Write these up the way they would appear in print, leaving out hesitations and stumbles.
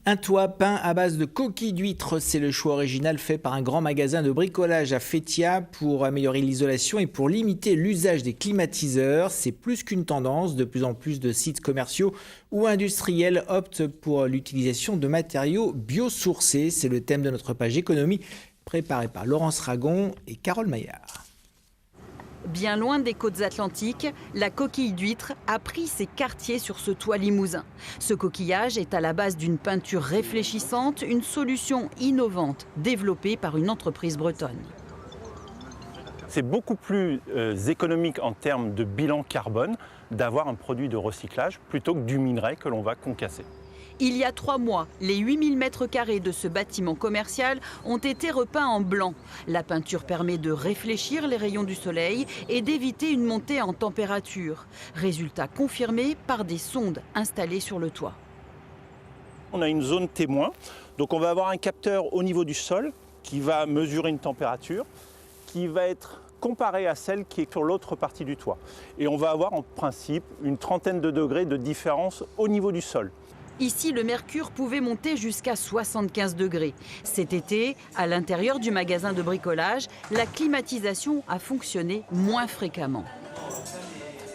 Un toit peint à base de coquilles d'huîtres, c'est le choix original fait par un grand magasin de bricolage à Fétia pour améliorer l'isolation et pour limiter l'usage des climatiseurs. C'est plus qu'une tendance, de plus en plus de sites commerciaux ou industriels optent pour l'utilisation de matériaux biosourcés. C'est le thème de notre page économie, préparée par Laurence Ragon et Carole Maillard. Bien loin des côtes atlantiques, la coquille d'huître a pris ses quartiers sur ce toit limousin. Ce coquillage est à la base d'une peinture réfléchissante, une solution innovante développée par une entreprise bretonne. C'est beaucoup plus économique en termes de bilan carbone d'avoir un produit de recyclage plutôt que du minerai que l'on va concasser. Il y a 3 mois, les 8000 m² de ce bâtiment commercial ont été repeints en blanc. La peinture permet de réfléchir les rayons du soleil et d'éviter une montée en température. Résultat confirmé par des sondes installées sur le toit. On a une zone témoin, donc on va avoir un capteur au niveau du sol qui va mesurer une température qui va être comparée à celle qui est sur l'autre partie du toit. Et on va avoir en principe une trentaine de degrés de différence au niveau du sol. Ici, le mercure pouvait monter jusqu'à 75 degrés. Cet été, à l'intérieur du magasin de bricolage, la climatisation a fonctionné moins fréquemment.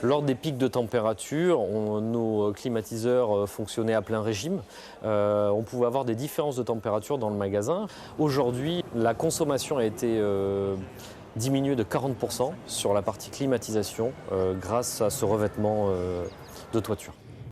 Lors des pics de température, nos climatiseurs fonctionnaient à plein régime. On pouvait avoir des différences de température dans le magasin. Aujourd'hui, la consommation a été diminuée de 40% sur la partie climatisation grâce à ce revêtement de toiture.